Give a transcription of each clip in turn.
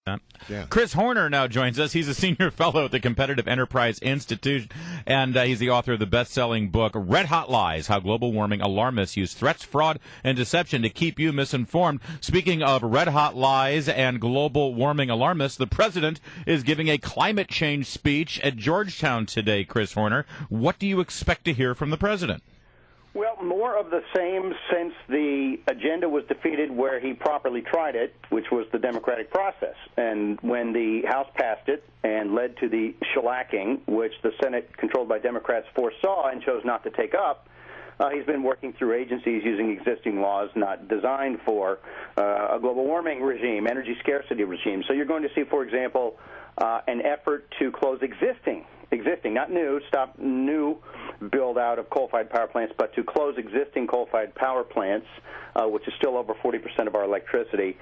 Yeah. Chris Horner now joins us. He's a senior fellow at the Competitive Enterprise Institute, and he's the author of the best-selling book, Red Hot Lies, How Global Warming Alarmists Use Threats, Fraud, and Deception to Keep You Misinformed. Speaking of red hot lies and global warming alarmists, the president is giving a climate change speech at Georgetown today, Chris Horner. What do you expect to hear from the president? Well, more of the same since the agenda was defeated where he properly tried it, which was the democratic process. And when the House passed it and led to the shellacking, which the Senate, controlled by Democrats, foresaw and chose not to take up, he's been working through agencies using existing laws not designed for a global warming regime, energy scarcity regime. So you're going to see, for example, an effort to close existing, not new, stop new build-out of coal-fired power plants, but to close existing coal-fired power plants, which is still over 40% of our electricity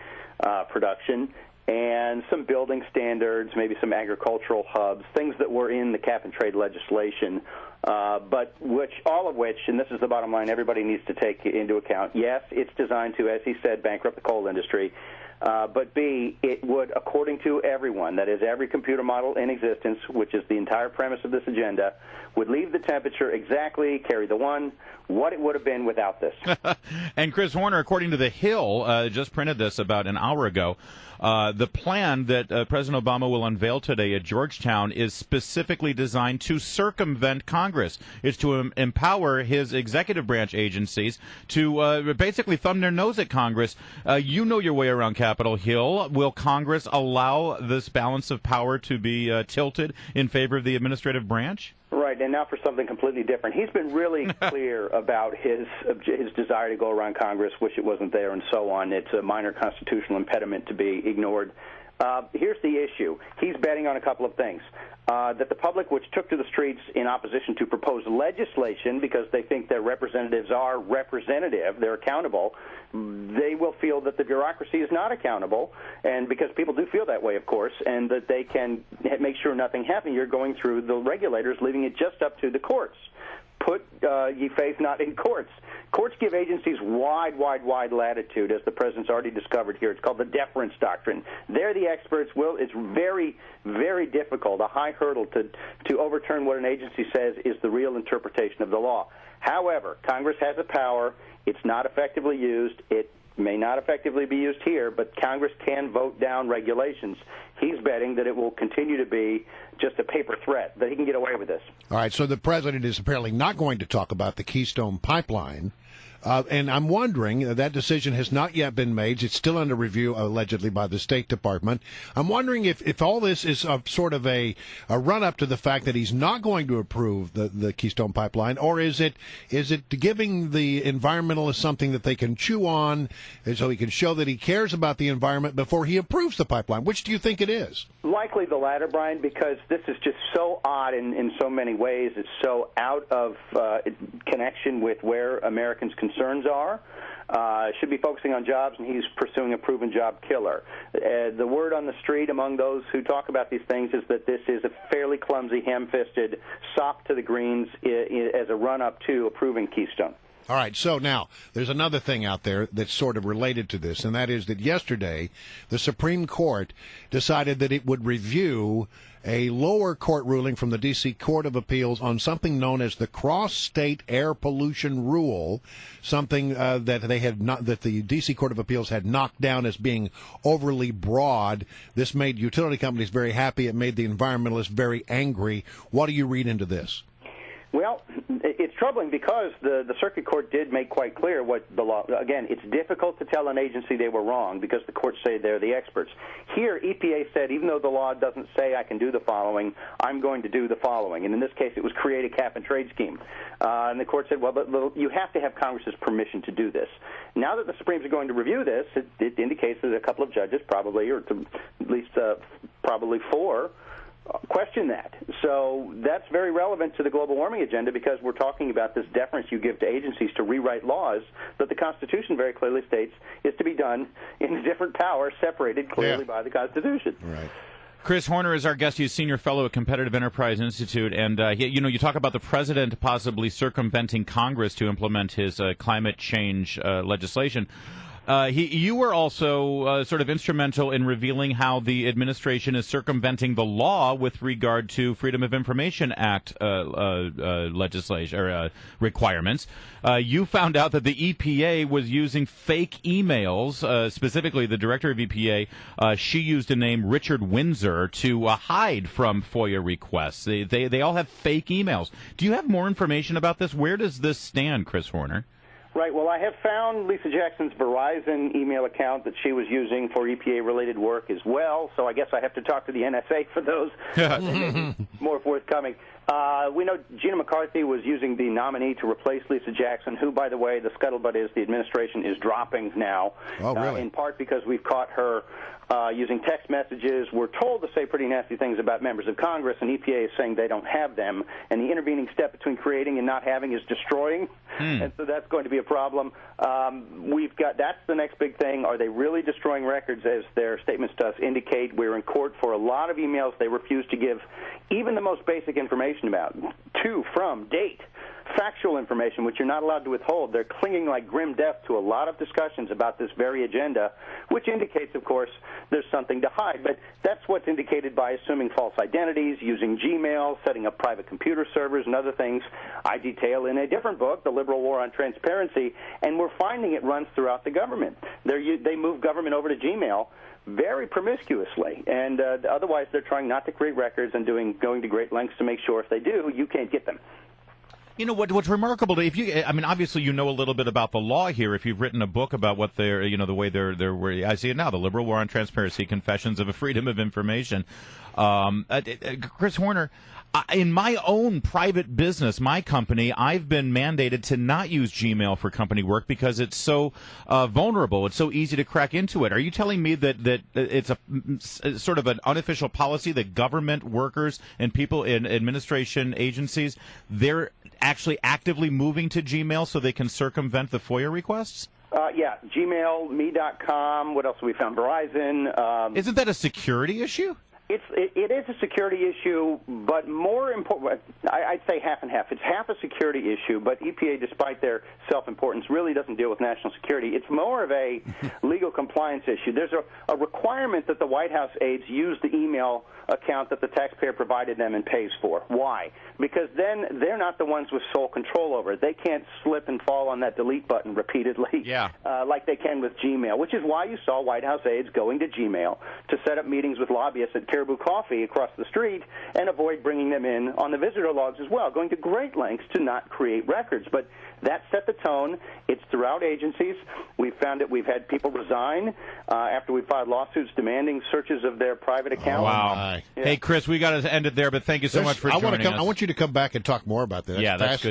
production, and some building standards, maybe some agricultural hubs, things that were in the cap-and-trade legislation, but all of which, and this is the bottom line, everybody needs to take into account. Yes, it's designed to, as he said, bankrupt the coal industry, but B, it would, according to everyone, that is every computer model in existence, which is the entire premise of this agenda, would leave the temperature exactly, carry the one, what it would have been without this. And Chris Horner, according to The Hill, just printed this about an hour ago, the plan that President Obama will unveil today at Georgetown is specifically designed to circumvent Congress. It's to empower his executive branch agencies to basically thumb their nose at Congress. You know your way around Capitol Hill. Will Congress allow this balance of power to be tilted in favor of the administrative branch? Right, and now for something completely different. He's been really clear about his desire to go around Congress, wish it wasn't there, and so on. It's a minor constitutional impediment to be ignored. Here's the issue. He's betting on a couple of things. That the public, which took to the streets in opposition to proposed legislation because they think their representatives are representative, they're accountable, they will feel that the bureaucracy is not accountable, and because people do feel that way, of course, and that they can make sure nothing happens, you're going through the regulators, leaving it just up to the courts. Put ye faith not in courts. Courts give agencies wide latitude, as the president's already discovered here. It's called the deference doctrine. They're the experts. It's very, very difficult, a high hurdle to overturn what an agency says is the real interpretation of the law. However, Congress has a power. It's not effectively used. It may not effectively be used here, but Congress can vote down regulations. He's betting that it will continue to be just a paper threat, that he can get away with this. All right, so the president is apparently not going to talk about the Keystone Pipeline. And I'm wondering, that decision has not yet been made. It's still under review, allegedly, by the State Department. I'm wondering if all this is sort of a run-up to the fact that he's not going to approve the Keystone Pipeline, or is it giving the environmentalists something that they can chew on so he can show that he cares about the environment before he approves the pipeline? Which do you think it is? Likely the latter, Brian, because this is just so odd in so many ways. It's so out of connection with where Americans' concerns are. Should be focusing on jobs, and he's pursuing a proven job killer. The word on the street among those who talk about these things is that this is a fairly clumsy, ham-fisted, soft to the greens as a run-up to approving Keystone. All right, so now there's another thing out there that's sort of related to this, and that is that yesterday the Supreme Court decided that it would review a lower court ruling from the D.C. Court of Appeals on something known as the Cross-State Air Pollution Rule, something that the D.C. Court of Appeals had knocked down as being overly broad. This made utility companies very happy. It made the environmentalists very angry. What do you read into this? Well, it's troubling because the circuit court did make quite clear what the law. Again, it's difficult to tell an agency they were wrong because the courts say they're the experts. Here, EPA said, even though the law doesn't say I can do the following, I'm going to do the following. And in this case, it was create a cap-and-trade scheme. And the court said, well, but you have to have Congress's permission to do this. Now that the Supremes are going to review this, it indicates that a couple of judges probably, or at least probably four, question that. So that's very relevant to the global warming agenda because we're talking about this deference you give to agencies to rewrite laws that the Constitution very clearly states is to be done in a different power separated clearly by the Constitution. Right. Chris Horner is our guest. He's senior fellow at Competitive Enterprise Institute, and you talk about the president possibly circumventing Congress to implement his climate change legislation. You were also sort of instrumental in revealing how the administration is circumventing the law with regard to Freedom of Information Act legislation or requirements. You found out that the EPA was using fake emails. Specifically, the director of EPA, she used a name Richard Windsor to hide from FOIA requests. They all have fake emails. Do you have more information about this? Where does this stand, Chris Horner? Right. Well, I have found Lisa Jackson's Verizon email account that she was using for EPA-related work as well, so I guess I have to talk to the NSA for those. More forthcoming. We know Gina McCarthy was using the nominee to replace Lisa Jackson, who, by the way, the scuttlebutt is the administration is dropping now. Oh, really? In part because we've caught her using text messages. We're told to say pretty nasty things about members of Congress, and EPA is saying they don't have them. And the intervening step between creating and not having is destroying, and so that's going to be a problem. That's the next big thing. Are they really destroying records, as their statements to us indicate? We're in court for a lot of emails they refuse to give even the most basic information about, to, from, date, factual information, which you're not allowed to withhold. They're clinging like grim death to a lot of discussions about this very agenda, which indicates, of course, there's something to hide. But that's what's indicated by assuming false identities, using Gmail, setting up private computer servers, and other things I detail in a different book, The Liberal War on Transparency, and we're finding it runs throughout the government. They move government over to Gmail very promiscuously, and otherwise they're trying not to create records and going to great lengths to make sure if they do, you can't get them. You know what's remarkable? Obviously you know a little bit about the law here. If you've written a book about what they're, the way they're, I see it now, The Liberal War on Transparency: Confessions of a Freedom of Information. Chris Horner, in my own private business, my company, I've been mandated to not use Gmail for company work because it's so vulnerable. It's so easy to crack into it. Are you telling me that it's a sort of an unofficial policy that government workers and people in administration agencies, they're actually actively moving to Gmail so they can circumvent the FOIA requests? Yeah, Gmail, me.com, what else have we found? Verizon. Isn't that a security issue? It is a security issue, but more important, I'd say half and half. It's half a security issue, but EPA, despite their self-importance, really doesn't deal with national security. It's more of a legal compliance issue. There's a requirement that the White House aides use the email account that the taxpayer provided them and pays for. Why? Because then they're not the ones with sole control over it. They can't slip and fall on that delete button repeatedly like they can with Gmail, which is why you saw White House aides going to Gmail to set up meetings with lobbyists at Caribou Coffee across the street and avoid bringing them in on the visitor logs as well, going to great lengths to not create records. But that set the tone. It's throughout agencies. We've found that we've had people resign after we filed lawsuits demanding searches of their private accounts. Wow. Yeah. Hey, Chris, we got to end it there, but thank you so much for joining us. I want you to come back and talk more about that. That's good.